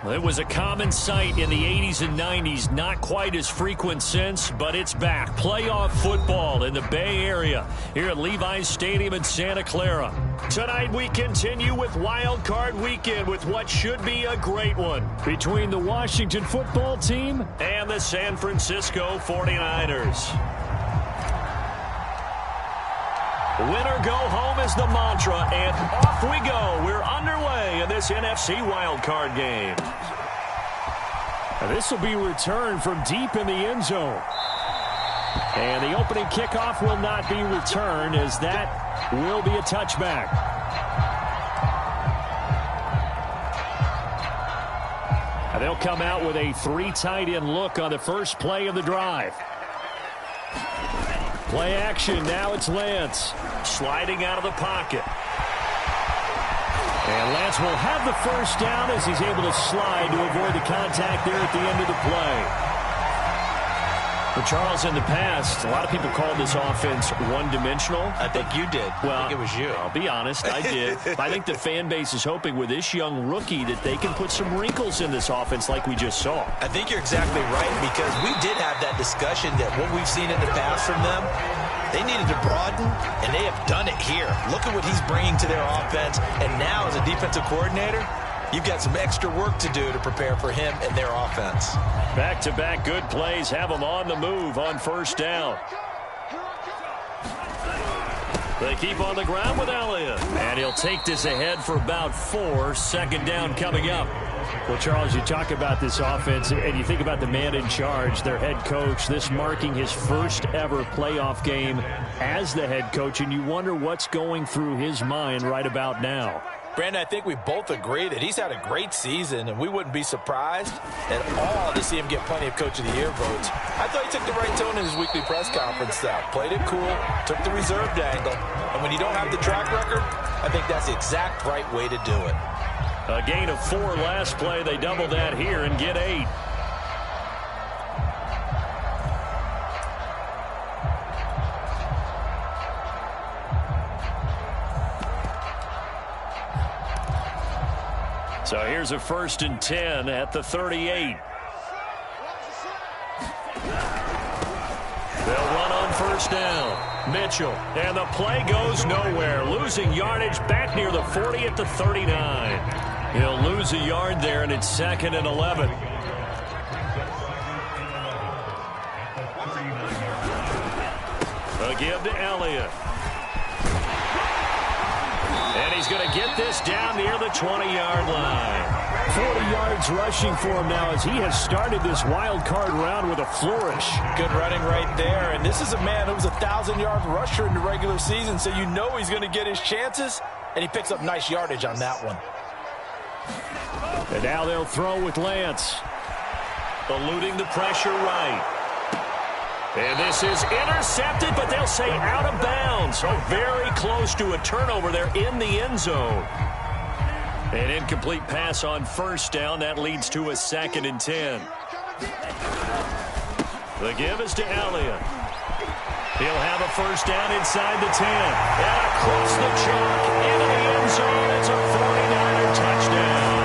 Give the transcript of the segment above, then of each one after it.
It was a common sight in the 80s and 90s, not quite as frequent since, but it's back. Playoff football in the Bay Area here at Levi's Stadium in Santa Clara. Tonight we continue with Wild Card Weekend with what should be a great one between the Washington football team and the San Francisco 49ers. Winner go home is the mantra, and off we go. We're underway in this NFC wildcard game. This will be returned from deep in the end zone. And the opening kickoff will not be returned, as that will be a touchback. And they'll come out with a 3 tight end look on the first play of the drive. Play action, now it's Lance. Sliding out of the pocket. And Lance will have the first down as he's able to slide to avoid the contact there at the end of the play. But Charles, in the past, a lot of people called this offense one-dimensional. I think you did. Well, I think it was you. I'll be honest, I did. I think the fan base is hoping with this young rookie that they can put some wrinkles in this offense like we just saw. I think you're exactly right, because we did have that discussion that what we've seen in the past from them, they needed to broaden, and they have done it here. Look at what he's bringing to their offense, and now as a defensive coordinator, you've got some extra work to do to prepare for him and their offense. Back-to-back good plays have them on the move on first down. They keep on the ground with Elliott. And he'll take this ahead for about 4. Second down coming up. Well, Charles, you talk about this offense, and you think about the man in charge, their head coach, this marking his first ever playoff game as the head coach, and you wonder what's going through his mind right about now. Brandon, I think we both agree that he's had a great season, and we wouldn't be surprised at all to see him get plenty of Coach of the Year votes. I thought he took the right tone in his weekly press conference, though. Played it cool, took the reserved angle, and when you don't have the track record, I think that's the exact right way to do it. A gain of 4 last play. They double that here and get 8. So here's a 1st and 10 at the 38. They'll run on first down. Mitchell, and the play goes nowhere. Losing yardage back near the 40 at the 39. He'll lose a yard there, and it's 2nd and 11. A give to Elliott. And he's going to get this down near the 20-yard line. 40 yards rushing for him now as he has started this wild card round with a flourish. Good running right there. And this is a man who was a 1,000-yard rusher in the regular season, so you know he's going to get his chances, and he picks up nice yardage on that one. And now they'll throw with Lance. Eluding the pressure right. And this is intercepted, but they'll say out of bounds. So very close to a turnover there in the end zone. An incomplete pass on first down. That leads to a 2nd and 10. The give is to Elliott. He'll have a first down inside the 10. And across the chalk into the end zone. It's a 49er touchdown.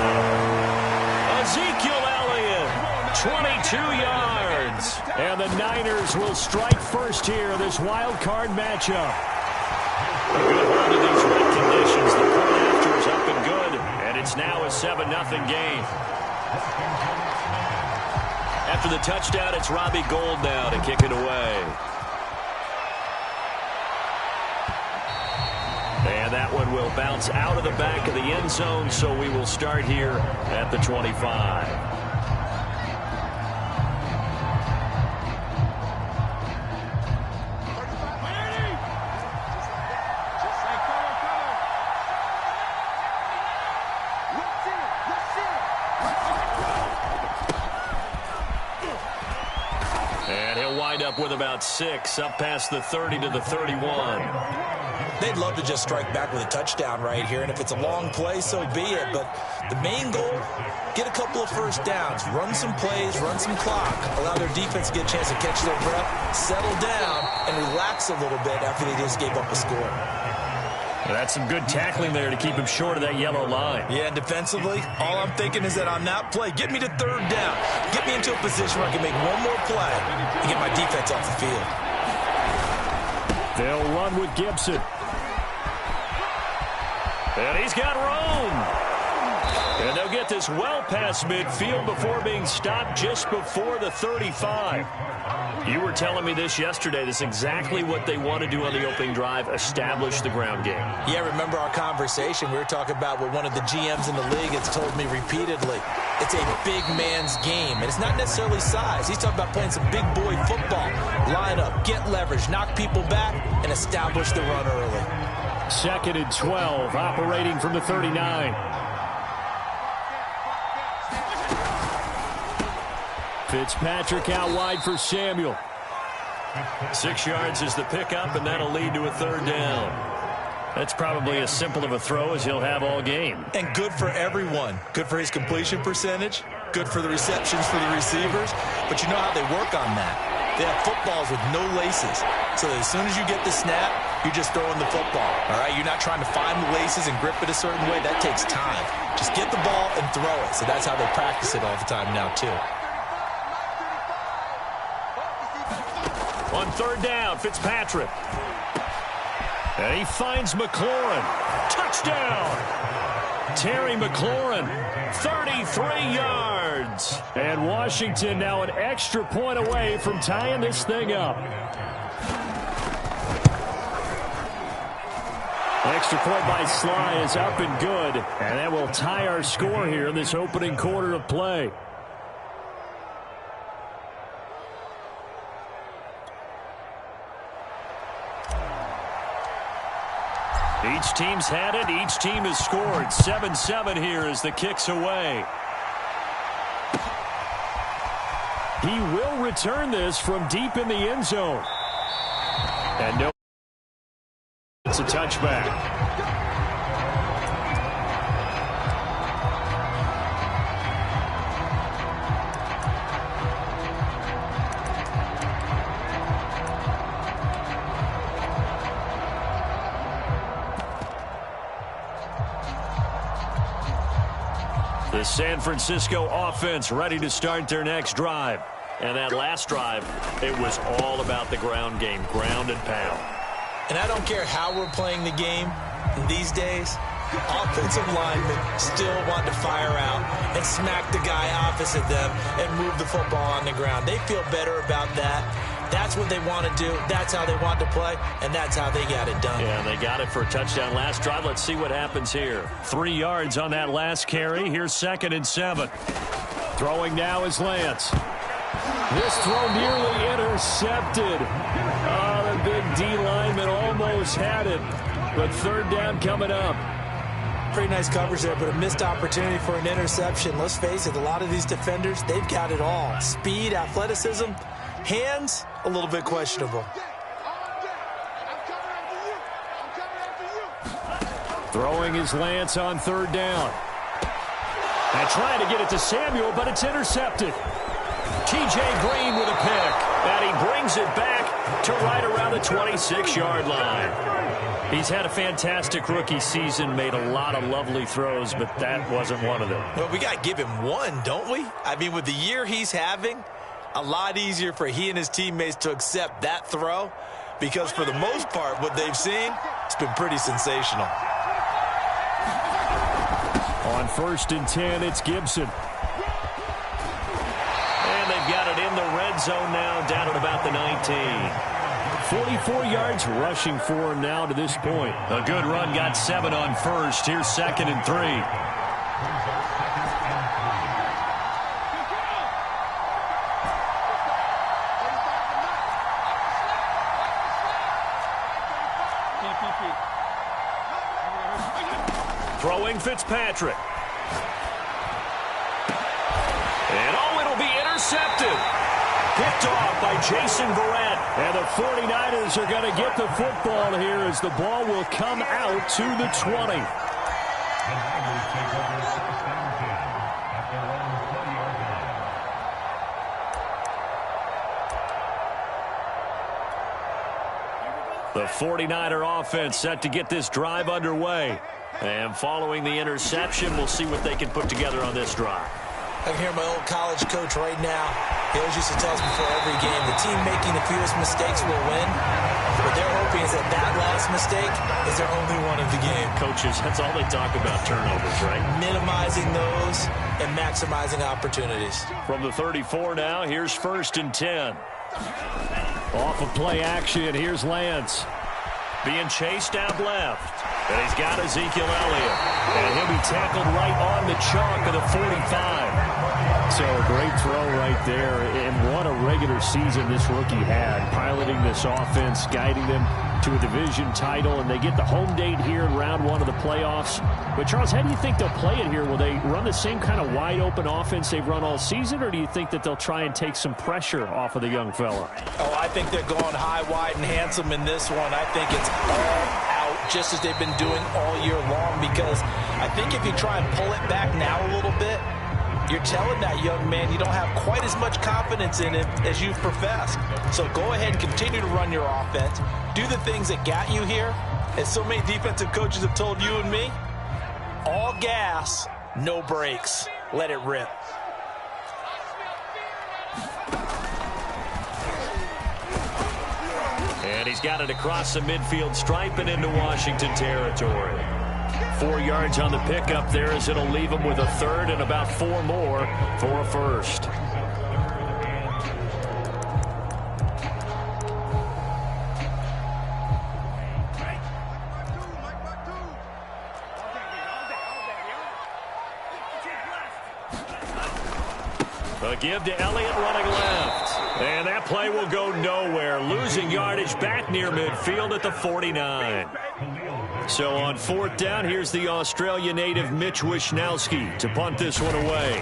Ezekiel Elliott, 22 yards. And the Niners will strike first here in this wild card matchup. A good hold of these wet conditions. The point after is up and good. And it's now a 7-0 game. After the touchdown, it's Robbie Gould now to kick it away. And that one will bounce out of the back of the end zone, so we will start here at the 25. With about 6 up past the 30 to the 31. They'd love to just strike back with a touchdown right here, and if it's a long play, so be it. But the main goal, get a couple of first downs, run some plays, run some clock, allow their defense to get a chance to catch their breath, settle down, and relax a little bit after they just gave up a score. That's some good tackling there to keep him short of that yellow line. Yeah, and defensively, all I'm thinking is that on that play, get me to third down. Get me into a position where I can make one more play and get my defense off the field. They'll run with Gibson. And he's got room. And they'll get this well past midfield before being stopped just before the 35. You were telling me this yesterday. This is exactly what they want to do on the opening drive, establish the ground game. Yeah, remember our conversation? We were talking about what one of the GMs in the league has told me repeatedly. It's a big man's game, and it's not necessarily size. He's talking about playing some big boy football. Line up, get leverage, knock people back, and establish the run early. 2nd and 12, operating from the 39. Fitzpatrick out wide for Samuel. 6 yards is the pickup, and that'll lead to a third down. That's probably as simple of a throw as he'll have all game. And good for everyone. Good for his completion percentage. Good for the receptions for the receivers. But you know how they work on that. They have footballs with no laces. So that as soon as you get the snap, you're just throwing the football. All right? You're not trying to find the laces and grip it a certain way. That takes time. Just get the ball and throw it. So that's how they practice it all the time now, too. On third down, Fitzpatrick. And he finds McLaurin. Touchdown! Terry McLaurin, 33 yards. And Washington now an extra point away from tying this thing up. Extra point by Sly is up and good. And that will tie our score here in this opening quarter of play. Each team's had it. Each team has scored. 7-7 here as the kick's away. He will return this from deep in the end zone. And no, it's a touchback. The San Francisco offense ready to start their next drive. And that last drive, it was all about the ground game, ground and pound. And I don't care how we're playing the game these days, offensive linemen still want to fire out and smack the guy opposite them and move the football on the ground. They feel better about that. That's what they want to do. That's how they want to play, and that's how they got it done. Yeah, they got it for a touchdown last drive. Let's see what happens here. 3 yards on that last carry. Here's 2nd and 7. Throwing now is Lance. This throw nearly intercepted. Oh, the big D lineman almost had it. But third down coming up. Pretty nice coverage there, but a missed opportunity for an interception. Let's face it, a lot of these defenders, they've got it all. Speed, athleticism, hands, a little bit questionable. Throwing is Lance on third down. And trying to get it to Samuel, but it's intercepted. T.J. Green with a pick. And he brings it back to right around the 26-yard line. He's had a fantastic rookie season, made a lot of lovely throws, but that wasn't one of them. Well, we got to give him one, don't we? I mean, with the year he's having, a lot easier for he and his teammates to accept that throw because for the most part, what they've seen, it's been pretty sensational. On 1st and 10, it's Gibson. And they've got it in the red zone now, down at about the 19. 44 yards rushing for him now to this point. A good run, got 7 on first. Here's 2nd and 3. Throwing Fitzpatrick. And oh, it'll be intercepted. Picked off by Jason Verrett. And the 49ers are going to get the football here as the ball will come out to the 20. The 49er offense set to get this drive underway. And following the interception, we'll see what they can put together on this drive. I can hear my old college coach right now. He always used to tell us before every game, the team making the fewest mistakes will win. What they're hoping is that last mistake is their only one of the game. Coaches, that's all they talk about, turnovers, right? Minimizing those and maximizing opportunities. From the 34 now, here's 1st and 10. Off of play action, here's Lance. Being chased out left. And he's got Ezekiel Elliott. And he'll be tackled right on the chalk of the 45. So a great throw right there. And what a regular season this rookie had. Piloting this offense, guiding them to a division title. And they get the home date here in round 1 of the playoffs. But, Charles, how do you think they'll play it here? Will they run the same kind of wide-open offense they've run all season? Or do you think that they'll try and take some pressure off of the young fella? Oh, I think they're going high, wide, and handsome in this one. I think it's all out, just as they've been doing all year long, because I think if you try and pull it back now a little bit, you're telling that young man you don't have quite as much confidence in him as you've professed. So go ahead and continue to run your offense. Do the things that got you here. As so many defensive coaches have told you and me, all gas, no brakes. Let it rip. And he's got it across the midfield stripe and into Washington territory. 4 yards on the pickup there, as it'll leave him with a third and about 4 more for a first. A give to Elliott running left. And that play will go nowhere. Losing yardage back near midfield at the 49. So on 4th down, here's the Australia native Mitch Wishnowsky to punt this one away.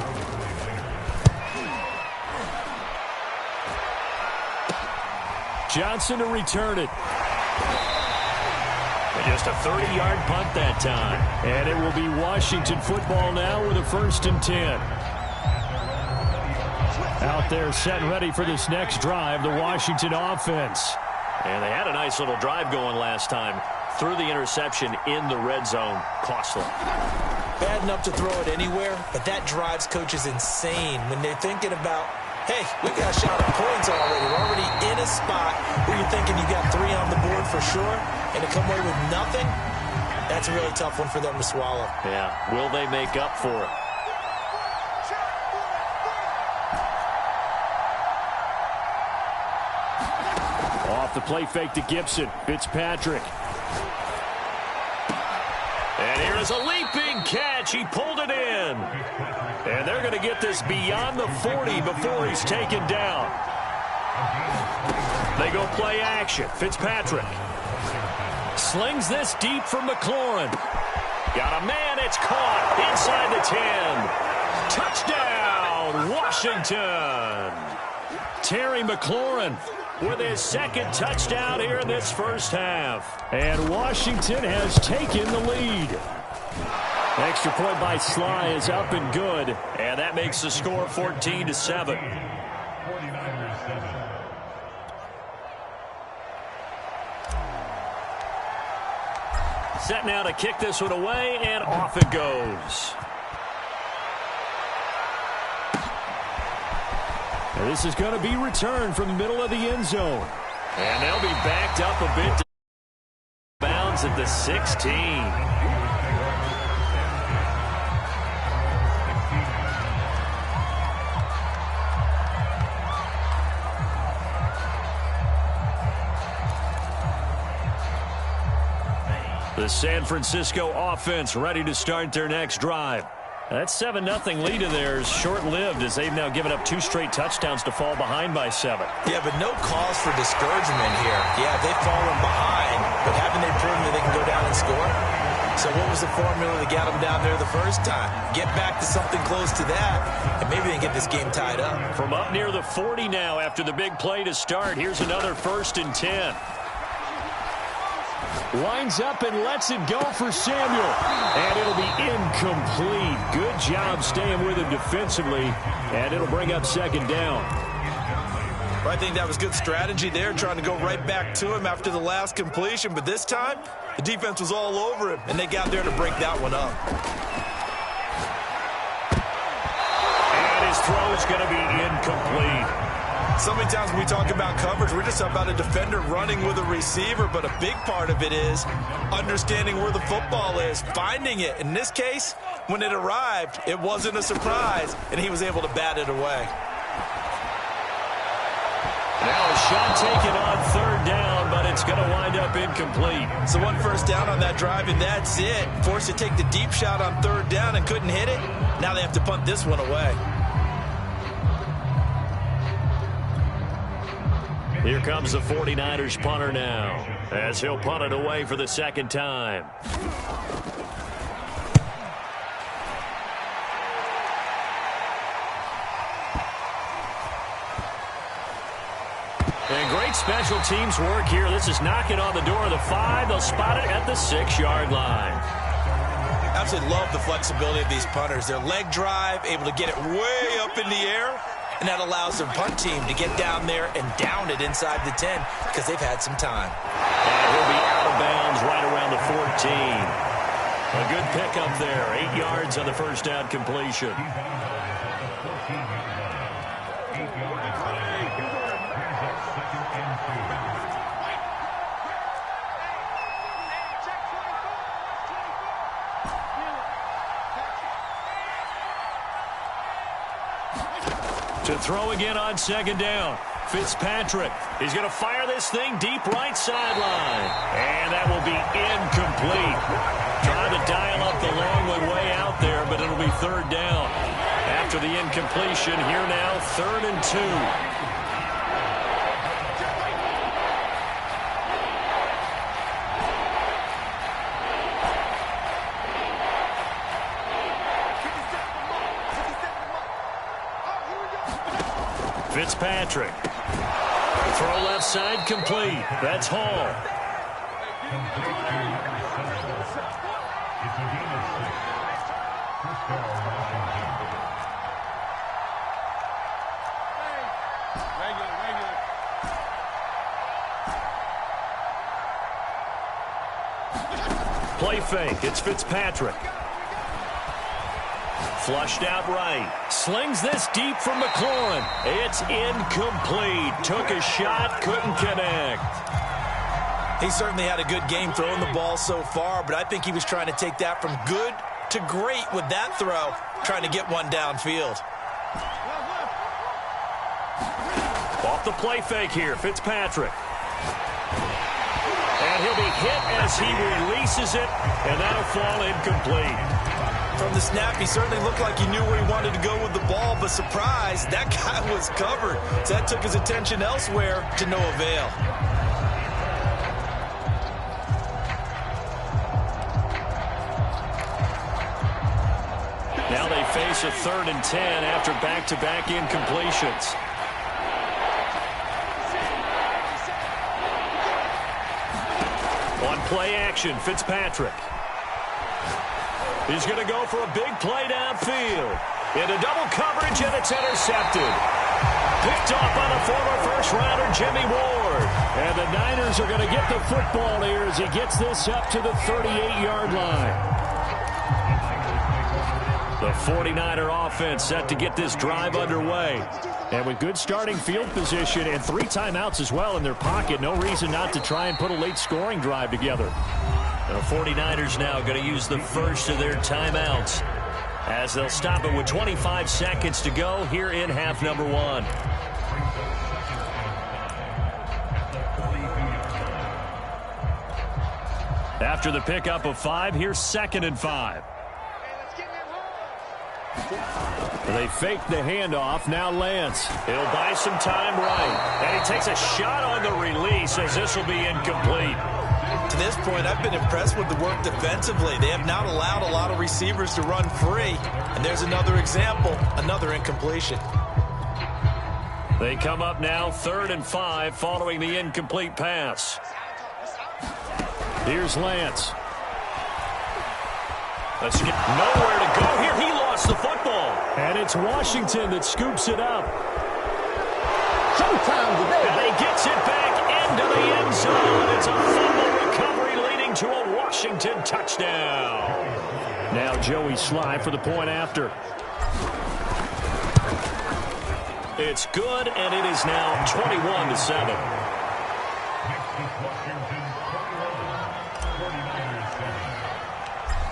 Johnson to return it. And just a 30-yard punt that time. And it will be Washington football now with a 1st and 10. Out there set and ready for this next drive, the Washington offense. And they had a nice little drive going last time. Threw the interception in the red zone. Costly. Bad enough to throw it anywhere, but that drives coaches insane when they're thinking about, hey, we got a shot at points already. We're already in a spot where you're thinking you got 3 on the board for sure, and to come away with nothing, that's a really tough one for them to swallow. Yeah, will they make up for it? Off the play fake to Gibson. Fitzpatrick. And here is a leaping catch. He pulled it in. And they're going to get this beyond the 40 before he's taken down. They go play action. Fitzpatrick slings this deep for McLaurin. Got a man. It's caught inside the 10. Touchdown, Washington. Terry McLaurin with his 2nd touchdown here in this first half. And Washington has taken the lead. Extra point by Sly is up and good. And that makes the score 14-7. Set now to kick this one away, and off it goes. And this is going to be returned from the middle of the end zone. And they'll be backed up a bit to bounds at the 16. The San Francisco offense ready to start their next drive. That 7-0 lead of theirs short-lived, as they've now given up 2 straight touchdowns to fall behind by 7. Yeah, but no cause for discouragement here. Yeah, they've fallen behind, but haven't they proven that they can go down and score? So what was the formula that got them down there the first time? Get back to something close to that, and maybe they can get this game tied up. From up near the 40 now after the big play to start, here's another 1st and 10. Winds up and lets it go for Samuel. And it'll be incomplete. Good job staying with him defensively. And it'll bring up 2nd down. I think that was good strategy there, trying to go right back to him after the last completion. But this time, the defense was all over him, and they got there to break that one up. And his throw is going to be incomplete. So many times when we talk about coverage, we're just about a defender running with a receiver, but a big part of it is understanding where the football is, finding it. In this case, when it arrived, it wasn't a surprise, and he was able to bat it away. Now a shot taken on third down, but it's going to wind up incomplete. So one first down on that drive, and that's it. Forced to take the deep shot on third down and couldn't hit it. Now they have to punt this one away. Here comes the 49ers punter now, as he'll punt it away for the second time. And great special teams work here. This is knocking on the door of the 5. They'll spot it at the 6-yard line. Absolutely love the flexibility of these punters. Their leg drive, able to get it way up in the air. And that allows their punt team to get down there and down it inside the 10 because they've had some time. And he'll be out of bounds right around the 14. A good pickup there. 8 yards on the first down completion. To throw again on second down. Fitzpatrick. He's going to fire this thing deep right sideline. And that will be incomplete. Trying to dial up the long way out there, but it'll be third down. After the incompletion, here now, 3rd and 2. Fitzpatrick. Throw left side complete. That's Hall. Play fake. It's Fitzpatrick. Flushed out right. Slings this deep from McLaurin. It's incomplete. Took a shot, couldn't connect. He certainly had a good game throwing the ball so far, but I think he was trying to take that from good to great with that throw, trying to get one downfield. Off the play fake here, Fitzpatrick. And he'll be hit as he releases it, and that'll fall incomplete. From the snap, he certainly looked like he knew where he wanted to go with the ball, but surprise, that guy was covered. So that took his attention elsewhere to no avail. Now they face a 3rd and 10 after back-to-back incompletions. On play action, Fitzpatrick. He's going to go for a big play downfield. Into double coverage, and it's intercepted. Picked off by the former first-rounder, Jimmy Ward. And the Niners are going to get the football here as he gets this up to the 38-yard line. The 49er offense set to get this drive underway. And with good starting field position and 3 timeouts as well in their pocket, no reason not to try and put a late scoring drive together. The 49ers now going to use the first of their timeouts as they'll stop it with 25 seconds to go here in half number 1. After the pickup of 5, here's 2nd and 5. They fake the handoff. Now Lance. He'll buy some time right. And he takes a shot on the release as this will be incomplete. To this point, I've been impressed with the work defensively. They have not allowed a lot of receivers to run free. And there's another example, another incompletion. They come up now 3rd and 5 following the incomplete pass. Here's Lance. Let's get nowhere to go here. He lost the football. And it's Washington that scoops it up. And he gets it back into the end zone. It's a fumble recovery leading to a Washington touchdown. Now Joey Sly for the point after. It's good, and it is now 21-7.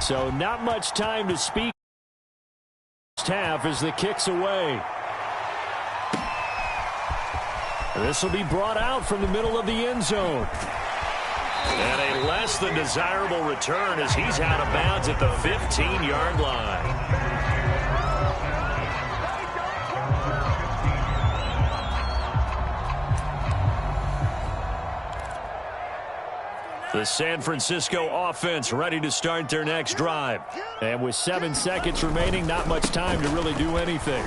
So not much time to speak. Half as the kick's away. This will be brought out from the middle of the end zone. And a less than desirable return as he's out of bounds at the 15-yard line. The San Francisco offense ready to start their next drive. And with 7 seconds remaining, not much time to really do anything.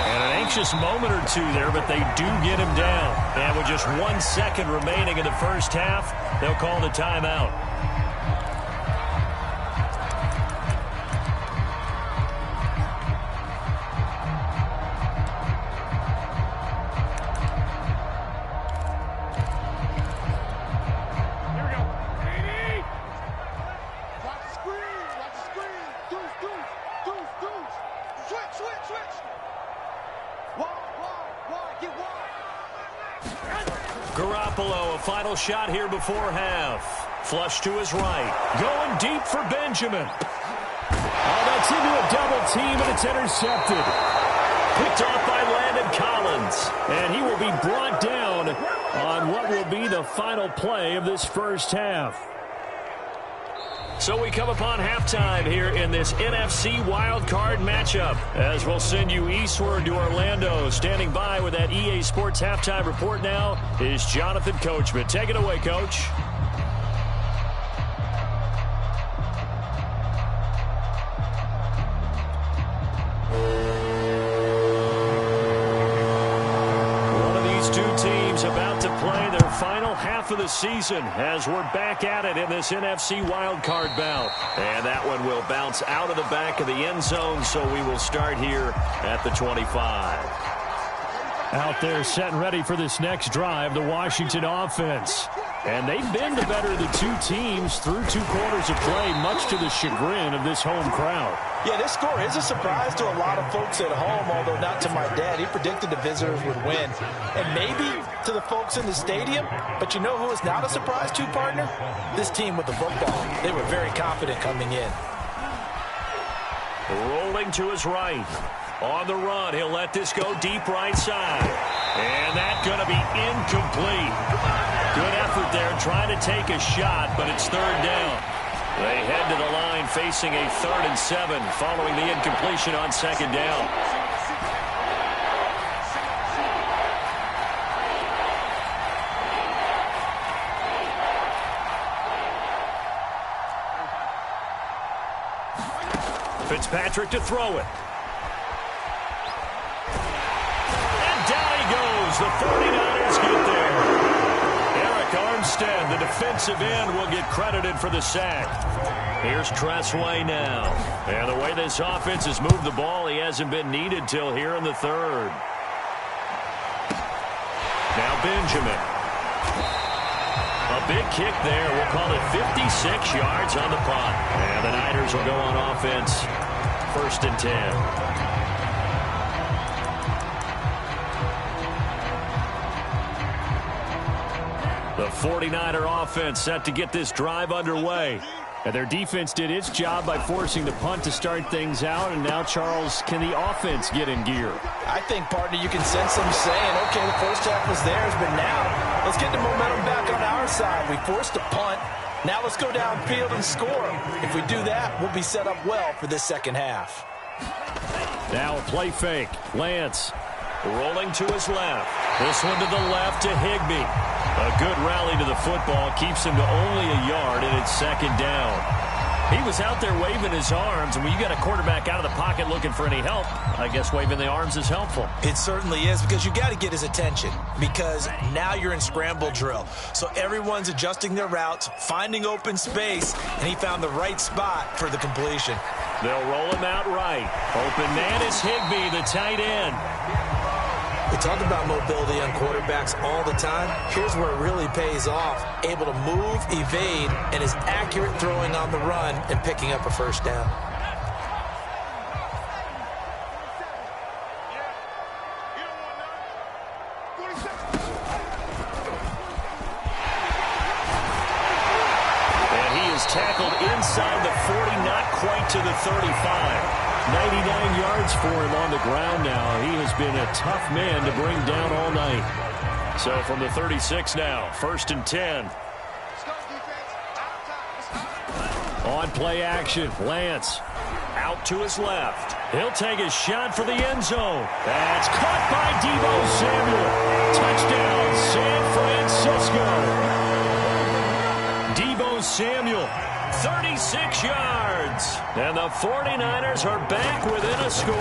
And an anxious moment or two there, but they do get him down. And with just 1 second remaining in the first half, they'll call the timeout. Garoppolo, a final shot here before half. Flush to his right. Going deep for Benjamin. Oh, that's into a double team, and it's intercepted. Picked off by Landon Collins. And he will be brought down on what will be the final play of this first half. So we come upon halftime here in this NFC Wildcard matchup, as we'll send you eastward to Orlando. Standing by with that EA Sports halftime report now is Jonathan Coachman. Take it away, Coach. One of these two teams about to play their final half of the season as we're back at it in this NFC wildcard bout. And that one will bounce out of the back of the end zone, so we will start here at the 25. Out there set and ready for this next drive, the Washington offense. And they've been the better of the two teams through 2 quarters of play, much to the chagrin of this home crowd. Yeah, this score is a surprise to a lot of folks at home, although not to my dad. He predicted the visitors would win. And maybe to the folks in the stadium, but you know who is not a surprise to, partner? This team with the football. They were very confident coming in. Rolling to his right. On the run, he'll let this go deep right side. And that's going to be incomplete. Good effort there, trying to take a shot, but it's third down. They head to the line facing a 3rd and 7 following the incompletion on 2nd down. Fitzpatrick to throw it. And down he goes. The 49ers get there. Eric Armstead, the defensive end, will get credited for the sack. Here's Tressway now. And the way this offense has moved the ball, he hasn't been needed till here in the 3rd. Now Benjamin. A big kick there. We'll call it 56 yards on the punt. And the Niners will go on offense. 1st and 10. The 49er offense set to get this drive underway. And their defense did its job by forcing the punt to start things out. And now, Charles, can the offense get in gear? I think, partner, you can sense them saying, okay, the first half was theirs, but now let's get the momentum back on our side. We forced a punt. Now let's go downfield and score. If we do that, we'll be set up well for this second half. Now a play fake. Lance. Rolling to his left. This one to the left to Higbee. A good rally to the football. Keeps him to only a yard, and it's 2nd down. He was out there waving his arms, and when you got a quarterback out of the pocket looking for any help, I guess waving the arms is helpful. It certainly is, because you got to get his attention, because now you're in scramble drill. So everyone's adjusting their routes, finding open space, and he found the right spot for the completion. They'll roll him out right. Open man is Higbee, the tight end. We talk about mobility on quarterbacks all the time. Here's where it really pays off. Able to move, evade, and is accurate throwing on the run and picking up a first down. And he is tackled inside the 40, not quite to the 35. 99 yards for him on the ground now. He has been a tough man to bring down all night. So from the 36 now, 1st and 10. On play action, Lance out to his left. He'll take a shot for the end zone. That's caught by Deebo Samuel. Touchdown, San Francisco. Deebo Samuel. 36 yards. And the 49ers are back within a score.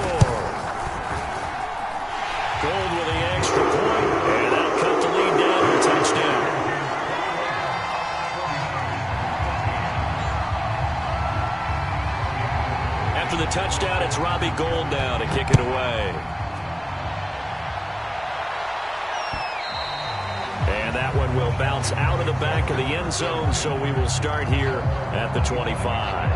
Gold with the extra point. And that'll cut the lead down to a touchdown. After the touchdown, it's Robbie Gould now to kick it away. And that one will bounce out of the back of the end zone, so we will start here at the 25.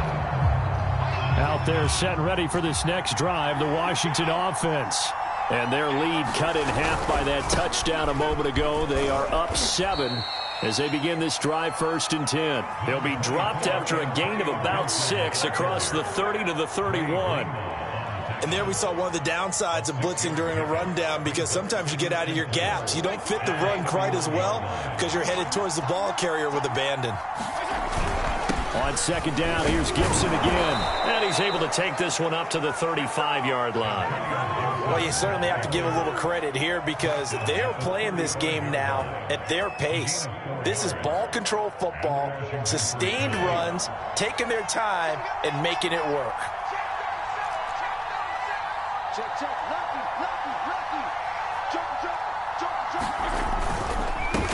Out there set and ready for this next drive, the Washington offense. And their lead cut in half by that touchdown a moment ago. They are up 7 as they begin this drive, 1st and 10. They'll be dropped after a gain of about 6 across the 30 to the 31. And there we saw one of the downsides of blitzing during a rundown, because sometimes you get out of your gaps. You don't fit the run quite as well because you're headed towards the ball carrier with abandon. On 2nd down, here's Gibson again. And he's able to take this one up to the 35-yard line. Well, you certainly have to give a little credit here because they're playing this game now at their pace. This is ball control football, sustained runs, taking their time, and making it work.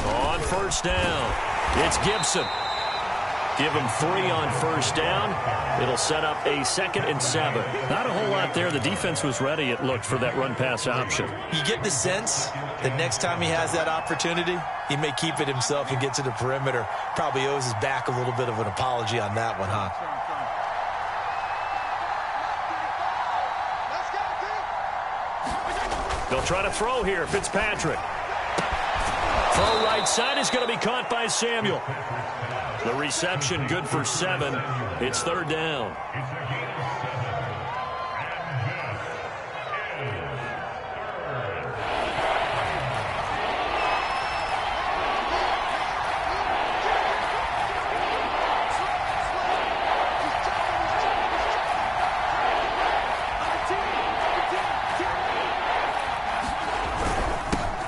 On 1st down, it's Gibson. Give him 3 on 1st down. It'll set up a 2nd and 7. Not a whole lot there. The defense was ready, it looked, for that run-pass option. You get the sense that next time he has that opportunity, he may keep it himself and get to the perimeter. Probably owes his back a little bit of an apology on that one, huh? They'll try to throw here, Fitzpatrick. Throw right side is going to be caught by Samuel. The reception good for 7. It's 3rd down.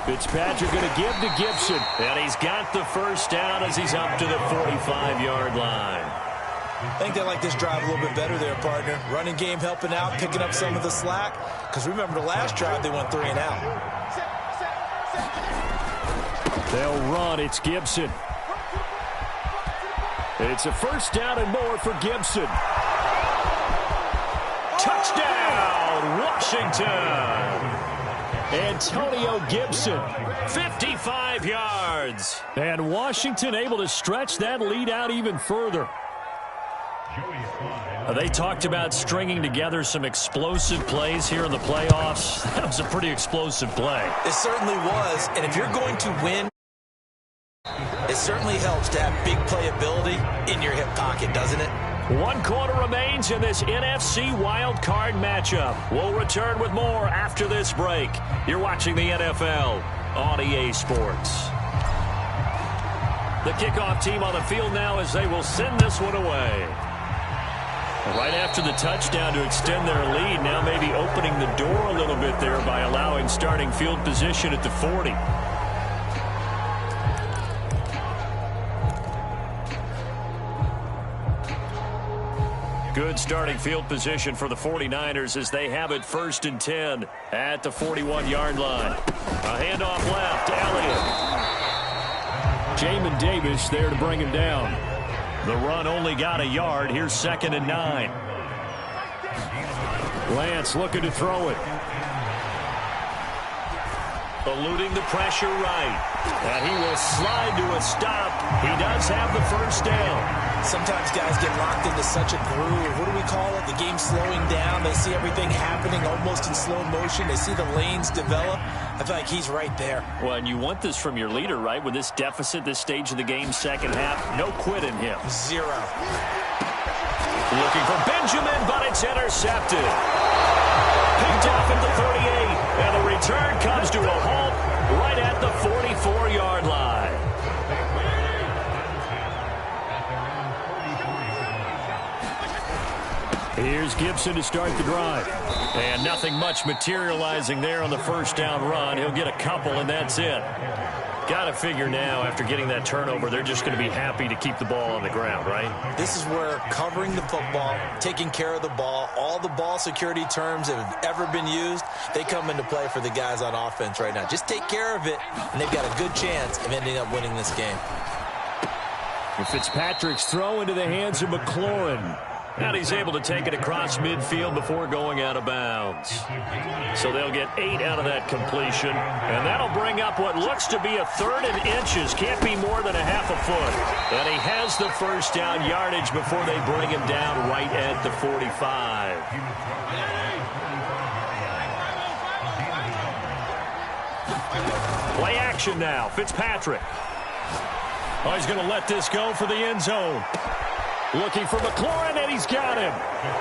Fitzpatrick going to give to Gibson. And he's got the 1st down as he's up to the 45-yard line. I think they like this drive a little bit better there, partner. Running game helping out, picking up some of the slack. Because remember the last drive, they went 3 and out. They'll run. It's Gibson. It's a 1st down and more for Gibson. Touchdown, Washington. Antonio Gibson. 55 yards. And Washington able to stretch that lead out even further. They talked about stringing together some explosive plays here in the playoffs. That was a pretty explosive play. It certainly was. And if you're going to win, it certainly helps to have big playability in your hip pocket, doesn't it? 1 quarter remains in this NFC Wildcard matchup. We'll return with more after this break. You're watching the NFL on EA Sports. The kickoff team on the field now as they will send this one away. Right after the touchdown to extend their lead, now maybe opening the door a little bit there by allowing starting field position at the 40. Good starting field position for the 49ers as they have it 1st and 10 at the 41-yard line. A handoff left, Elliott. Jamin Davis there to bring him down. The run only got a yard. Here's 2nd and 9. Lance looking to throw it. Eluding the pressure right. And he will slide to a stop. He does have the first down. Sometimes guys get locked into such a groove. What do we call it? The game slowing down. They see everything happening almost in slow motion. They see the lanes develop. I feel like he's right there. Well, and you want this from your leader, right? With this deficit, this stage of the game, second half, no quit in him. Zero. Looking for Benjamin, but it's intercepted. Picked off at the 38, and the return comes to a halt right at the 44-yard line. Here's Gibson to start the drive. And nothing much materializing there on the first down run. He'll get a couple, and that's it. Got to figure now, after getting that turnover, they're just going to be happy to keep the ball on the ground, right? This is where covering the football, taking care of the ball, all the ball security terms that have ever been used, they come into play for the guys on offense right now. Just take care of it, and they've got a good chance of ending up winning this game. And Fitzpatrick's throw into the hands of McLaurin. And he's able to take it across midfield before going out of bounds. So they'll get 8 out of that completion. And that'll bring up what looks to be a 3rd and inches. Can't be more than a half a foot. And he has the first down yardage before they bring him down right at the 45. Play action now. Fitzpatrick. Oh, he's going to let this go for the end zone. Looking for McLaurin, and he's got him.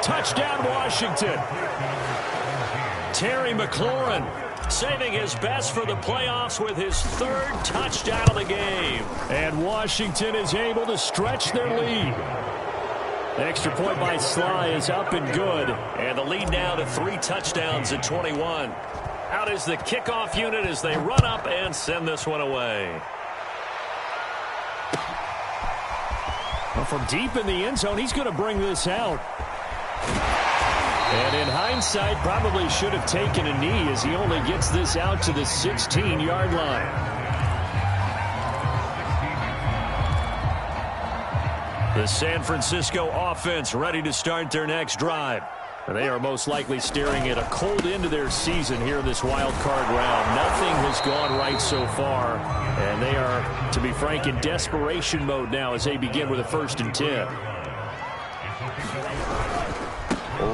Touchdown, Washington. Terry McLaurin saving his best for the playoffs with his 3rd touchdown of the game. And Washington is able to stretch their lead. The extra point by Sly is up and good. And the lead now to 3 touchdowns at 21. Out is the kickoff unit as they run up and send this one away. Well, from deep in the end zone, he's going to bring this out. And in hindsight, probably should have taken a knee as he only gets this out to the 16-yard line. The San Francisco offense ready to start their next drive. And they are most likely staring at a cold end of their season here in this wild card round. Nothing has gone right so far. And they are, to be frank, in desperation mode now as they begin with a 1st and 10.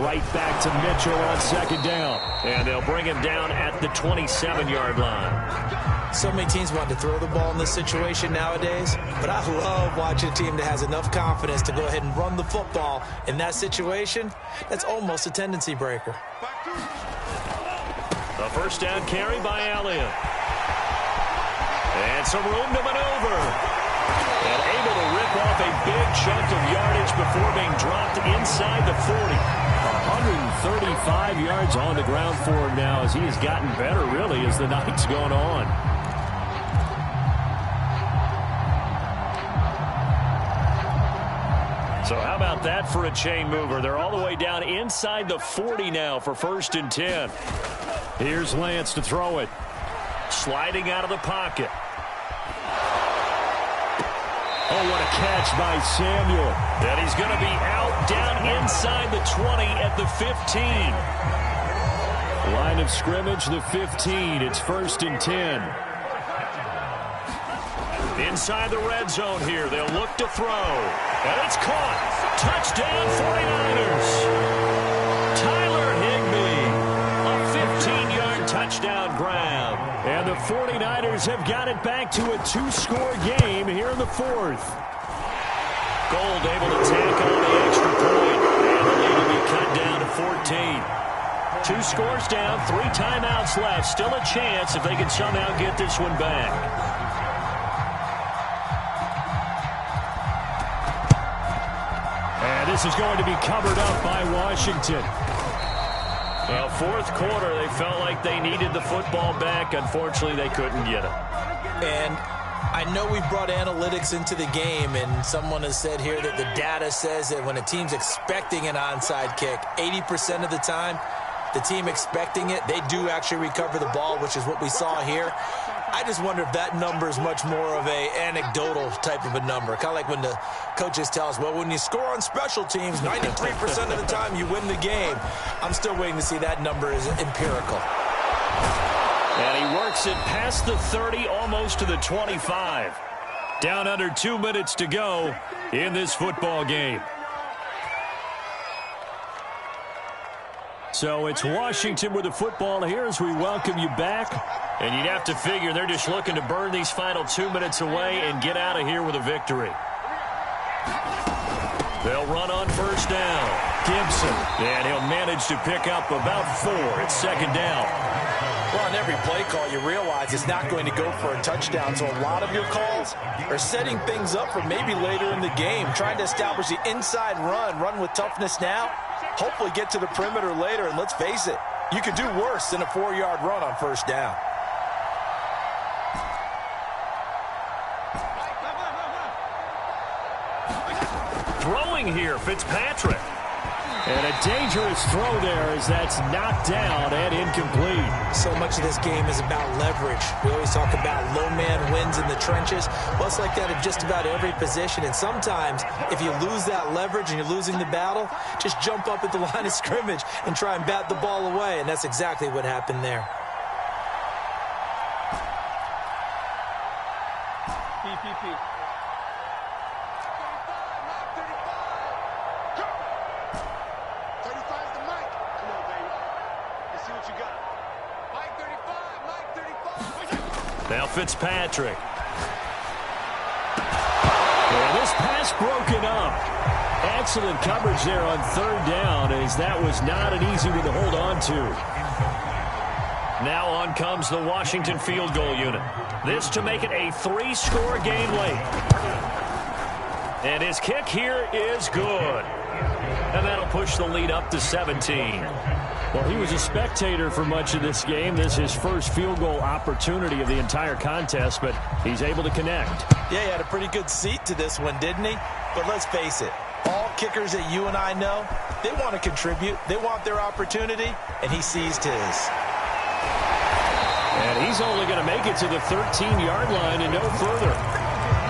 Right back to Mitchell on 2nd down. And they'll bring him down at the 27-yard line. So many teams want to throw the ball in this situation nowadays, but I love watching a team that has enough confidence to go ahead and run the football in that situation. That's almost a tendency breaker. The first down carry by Elliott. And some room to maneuver. And able to rip off a big chunk of yardage before being dropped inside the 40. 135 yards on the ground for him now as he has gotten better, really, as the night's gone on. So how about that for a chain mover? They're all the way down inside the 40 now for 1st and 10. Here's Lance to throw it. Sliding out of the pocket. Oh, what a catch by Samuel. And he's going to be out down inside the 20 at the 15. Line of scrimmage, the 15. It's 1st and 10. Inside the red zone here. They'll look to throw. And it's caught. Touchdown 49ers. Tyler Higbee. A 15-yard touchdown grab. And the 49ers have got it back to a 2-score game here in the 4th. Gold able to tack on the extra point. And the lead will be cut down to 14. 2 scores down, 3 timeouts left. Still a chance if they can somehow get this one back. And this is going to be covered up by Washington. Well, 4th quarter, they felt like they needed the football back. Unfortunately, they couldn't get it. And I know we brought analytics into the game, and someone has said here that the data says that when a team's expecting an onside kick, 80% of the time, the team expecting it, they do actually recover the ball, which is what we saw here. I just wonder if that number is much more of a anecdotal type of a number. Kind of like when the coaches tell us, well, when you score on special teams, 93% of the time you win the game. I'm still waiting to see that number is empirical. And he works it past the 30, almost to the 25. Down under 2 minutes to go in this football game. So it's Washington with the football here as we welcome you back. And you'd have to figure they're just looking to burn these final 2 minutes away and get out of here with a victory. They'll run on first down. Gibson. And he'll manage to pick up about 4. It's second down. Well, on every play call, you realize it's not going to go for a touchdown. So a lot of your calls are setting things up for maybe later in the game, trying to establish the inside run with toughness now. Hopefully get to the perimeter later, and let's face it, you could do worse than a 4-yard run on first down. Throwing here, Fitzpatrick. And a dangerous throw there as that's knocked down and incomplete. So much of this game is about leverage. We always talk about low man wins in the trenches. Well, it's like that in just about every position. And sometimes, if you lose that leverage and you're losing the battle, just jump up at the line of scrimmage and try and bat the ball away. And that's exactly what happened there. Now Fitzpatrick. And this pass broken up. Excellent coverage there on third down, as that was not an easy one to hold on to. Now on comes the Washington field goal unit. This to make it a 3-score game late. And his kick here is good. And that'll push the lead up to 17. Well, he was a spectator for much of this game. This is his first field goal opportunity of the entire contest, but he's able to connect. Yeah, he had a pretty good seat to this one, didn't he? But let's face it, all kickers that you and I know, they want to contribute. They want their opportunity, and he seized his. And he's only going to make it to the 13-yard line and no further.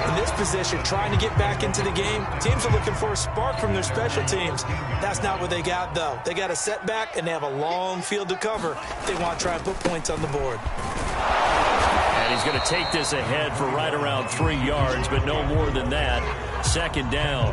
In this position, trying to get back into the game, teams are looking for a spark from their special teams. That's not what they got, though. They got a setback, and they have a long field to cover if they want to try and put points on the board. And he's going to take this ahead for right around 3 yards, but no more than that. Second down.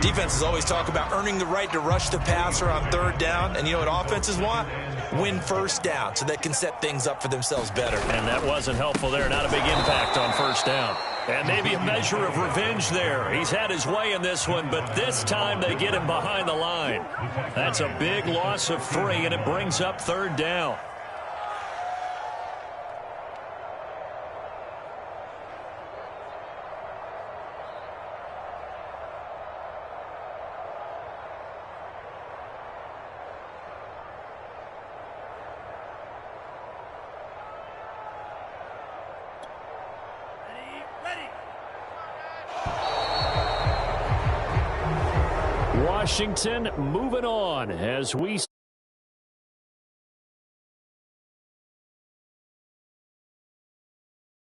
Defenses always talk about earning the right to rush the passer on third down, and you know what offenses want? Win first down so they can set things up for themselves better. And that wasn't helpful there. Not a big impact on first down. And maybe a measure of revenge there. He's had his way in this one, but this time they get him behind the line. That's a big loss of 3, and it brings up third down. Washington moving on as we